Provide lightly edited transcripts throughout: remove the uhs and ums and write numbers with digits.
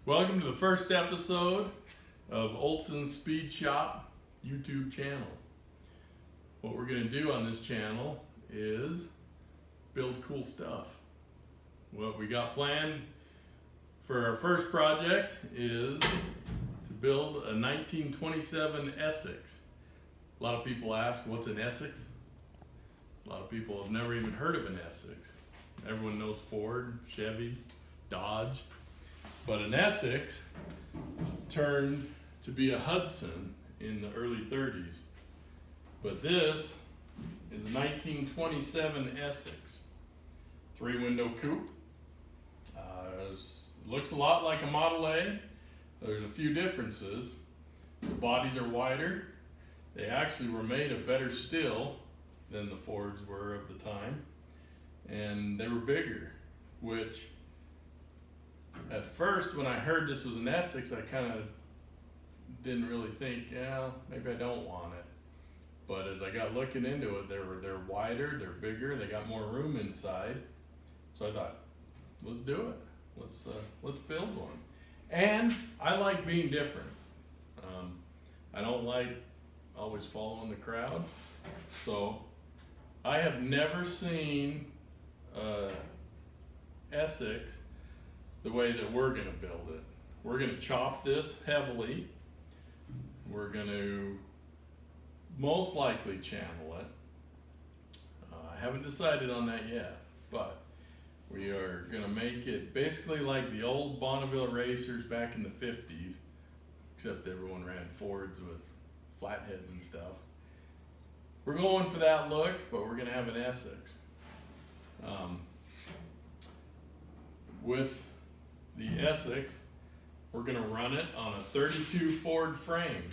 Welcome to the first episode of Olson's SpeedShop YouTube channel. What we're going to do on this channel is build cool stuff. What we got planned for our first project is to build a 1927 Essex. A lot of people ask, what's an Essex? A lot of people have never even heard of an Essex. Everyone knows Ford, Chevy, Dodge. But an Essex turned to be a Hudson in the early 30s. But this is a 1927 Essex. 3-window coupe. Looks a lot like a Model A. There's a few differences. The bodies are wider. They actually were made of better steel than the Fords were of the time. And they were bigger, which at first, when I heard this was an Essex, I kind of didn't really think, yeah, maybe I don't want it. But as I got looking into it, they're wider, they're bigger, they got more room inside. So I thought, let's do it. Let's build one. And I like being different. I don't like always following the crowd. So I have never seen Essex the way that we're going to build it. We're going to chop this heavily. We're going to most likely channel it. I haven't decided on that yet, but we are going to make it basically like the old Bonneville racers back in the 50s, except everyone ran Fords with flatheads and stuff. We're going for that look, but we're going to have an Essex. With the Essex, we're going to run it on a 32 Ford frame.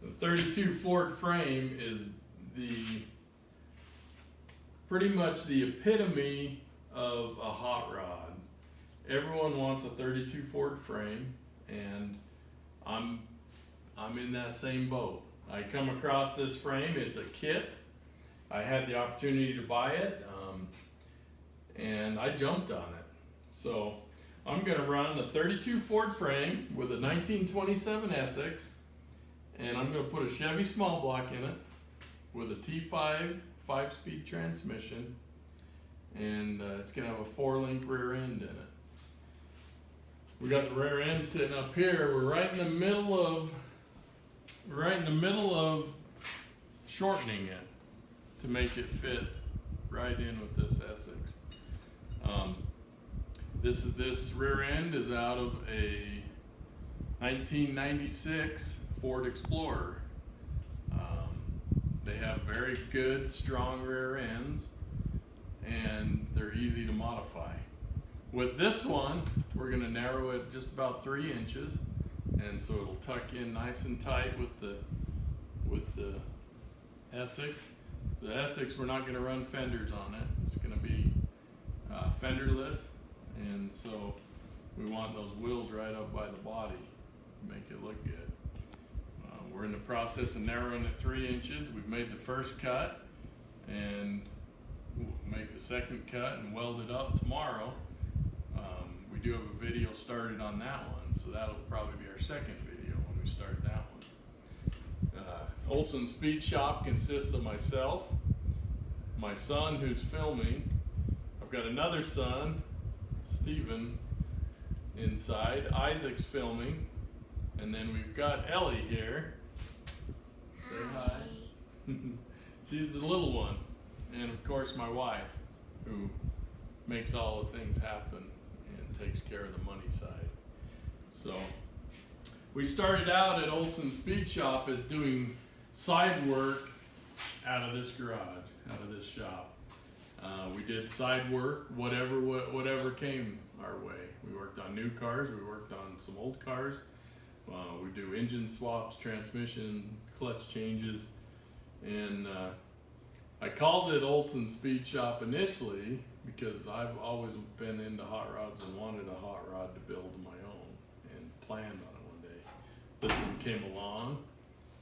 The 32 Ford frame is pretty much the epitome of a hot rod. Everyone wants a 32 Ford frame, and I'm in that same boat. I come across this frame, it's a kit. I had the opportunity to buy it, and I jumped on it. So I'm going to run the 32 Ford frame with a 1927 Essex, and I'm going to put a Chevy small block in it with a T5 5-speed transmission, and it's going to have a 4-link rear end in it. We got the rear end sitting up here. We're right in the middle of shortening it to make it fit right in with this Essex. This rear end is out of a 1996 Ford Explorer. They have very good, strong rear ends, and they're easy to modify. With this one, we're going to narrow it just about 3 inches, and so it'll tuck in nice and tight with the Essex. The Essex, we're not going to run fenders on it. It's going to be fenderless. And so we want those wheels right up by the body to make it look good. We're in the process of narrowing it 3 inches. We've made the first cut, and we'll make the second cut and weld it up tomorrow. We do have a video started on that one, so that'll probably be our second video when we start that one. Olson's SpeedShop consists of myself, my son who's filming. I've got another son, Steven, inside. Isaac's filming. And then we've got Ellie here. Say hi. She's the little one. And of course my wife, who makes all the things happen and takes care of the money side. So we started out at Olson SpeedShop as doing side work out of this garage, out of this shop. We did side work, whatever came our way. We worked on new cars, we worked on some old cars. We do engine swaps, transmission, clutch changes, and I called it Olson SpeedShop initially because I've always been into hot rods and wanted a hot rod to build my own and planned on it one day. This one came along.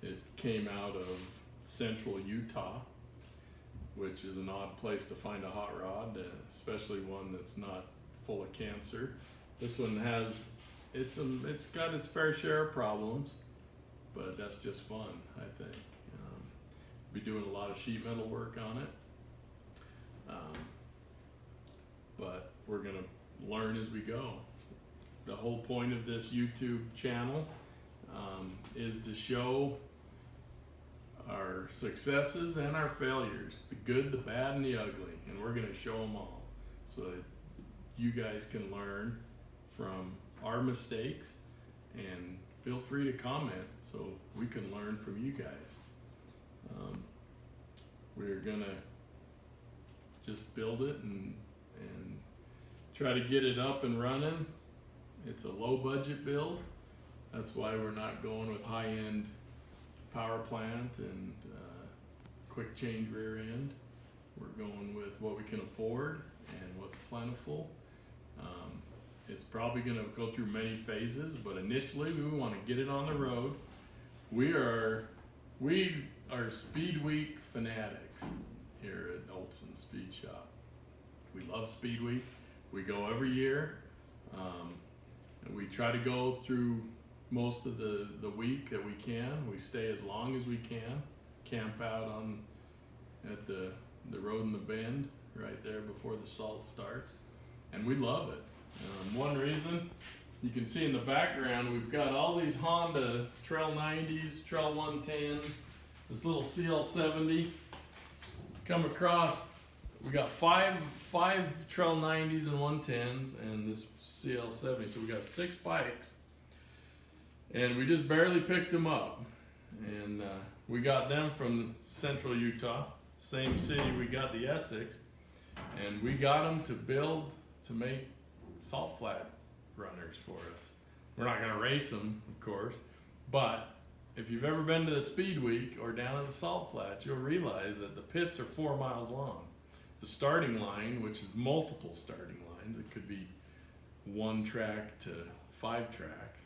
It came out of central Utah, which is an odd place to find a hot rod, especially one that's not full of cancer This one has, it's got its fair share of problems, but that's just fun, I think. Be doing a lot of sheet metal work on it. But we're gonna learn as we go. The whole point of this YouTube channel is to show our successes and our failures, the good, the bad, and the ugly, and we're gonna show them all so that you guys can learn from our mistakes, and feel free to comment so we can learn from you guys. We're gonna just build it and try to get it up and running. It's a low budget build. That's why we're not going with high-end power plant and quick change rear end. We're going with what we can afford and what's plentiful. It's probably going to go through many phases, but initially we want to get it on the road. We are Speedweek fanatics here at Olson SpeedShop. We love Speedweek. We go every year. And we try to go through most of the week that we can. We stay as long as we can. Camp out at the road in the bend right there before the salt starts. And we love it. One reason, you can see in the background, we've got all these Honda Trail 90s, Trail 110s, this little CL70. Come across, we got five Trail 90s and 110s and this CL70. So we got 6 bikes. And we just barely picked them up. And we got them from central Utah, same city we got the Essex. And we got them to make salt flat runners for us. We're not gonna race them, of course, but if you've ever been to the Speedweek or down at the salt flats, you'll realize that the pits are 4 miles long. The starting line, which is multiple starting lines, it could be 1 track to 5 tracks.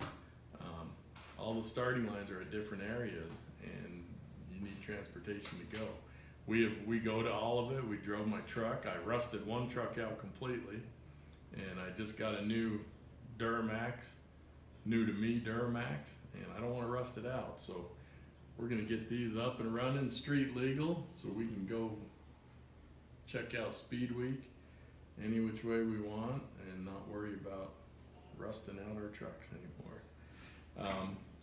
All the starting lines are at different areas, and you need transportation to go. We go to all of it. We drove my truck. I rusted one truck out completely, and I just got a new Duramax, new to me Duramax, and I don't want to rust it out. So we're gonna get these up and running, street legal, so we can go check out Speedweek any which way we want and not worry about rusting out our trucks anymore.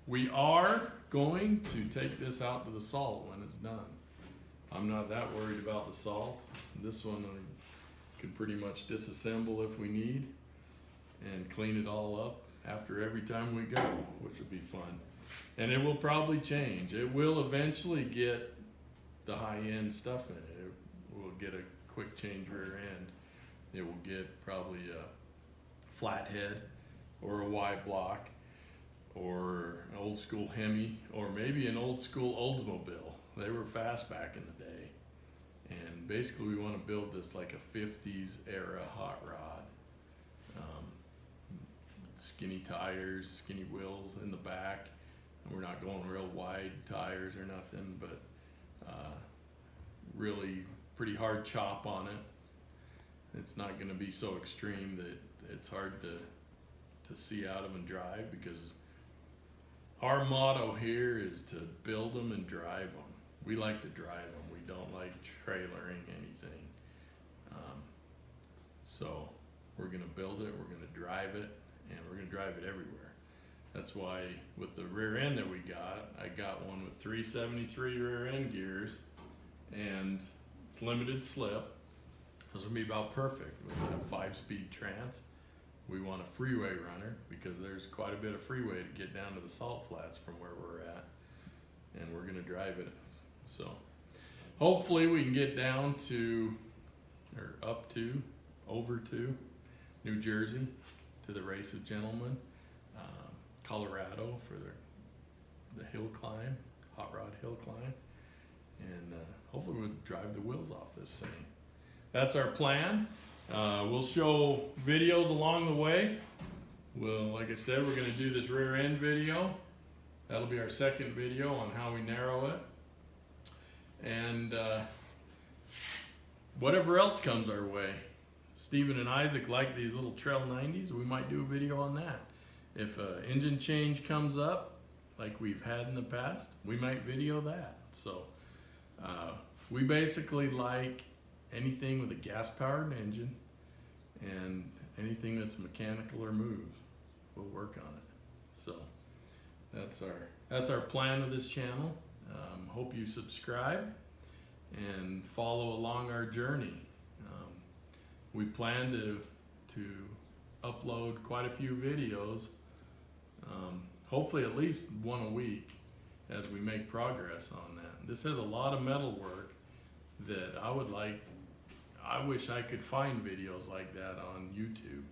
We are going to take this out to the salt when it's done. I'm not that worried about the salt. This one I can pretty much disassemble if we need and clean it all up after every time we go, which will be fun. And it will probably change. It will eventually get the high-end stuff in it. It will get a quick change rear end. It will get probably a flathead or a Y block or an old school Hemi or maybe an old school Oldsmobile. They were fast back in the day. And basically we want to build this like a 50s era hot rod. Skinny tires, skinny wheels in the back. And we're not going real wide tires or nothing, but really pretty hard chop on it. It's not going to be so extreme that it's hard to see out of and drive, because our motto here is to build them and drive them. We like to drive them. We don't like trailering anything. So we're going to build it, we're going to drive it, and we're going to drive it everywhere. That's why with the rear end that we got, I got one with 373 rear end gears, and it's limited slip. Those will be about perfect with that 5-speed trans. We want a freeway runner because there's quite a bit of freeway to get down to the salt flats from where we're at, and we're going to drive it. So hopefully we can get down to, or up to, over to New Jersey to the Race of Gentlemen, Colorado for the hill climb, hot rod hill climb, and hopefully we'll drive the wheels off this thing. That's our plan. We'll show videos along the way. Like I said, we're going to do this rear end video. That'll be our second video on how we narrow it. And whatever else comes our way, Steven and Isaac like these little Trail 90s, we might do a video on that. If an engine change comes up, like we've had in the past, we might video that. So we basically like anything with a gas-powered engine and anything that's mechanical or moves. We'll work on it. So that's our plan of this channel. Hope you subscribe and follow along our journey. We plan to upload quite a few videos, hopefully at least one a week, as we make progress on that. This has a lot of metal work that I wish I could find videos like that on YouTube.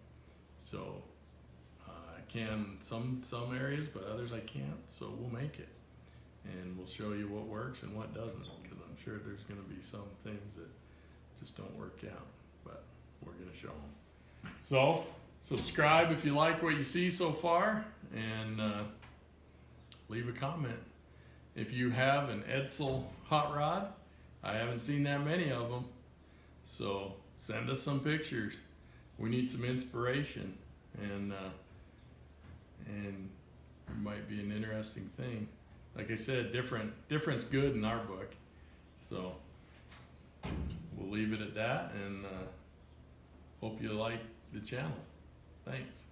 So I can some areas, but others I can't, so we'll make it. And we'll show you what works and what doesn't, because I'm sure there's going to be some things that just don't work out, but we're going to show them. So subscribe if you like what you see so far, and leave a comment. If you have an Edsel hot rod, I haven't seen that many of them, so send us some pictures. We need some inspiration, and it might be an interesting thing. Like I said, different's good in our book. So we'll leave it at that, and hope you like the channel. Thanks.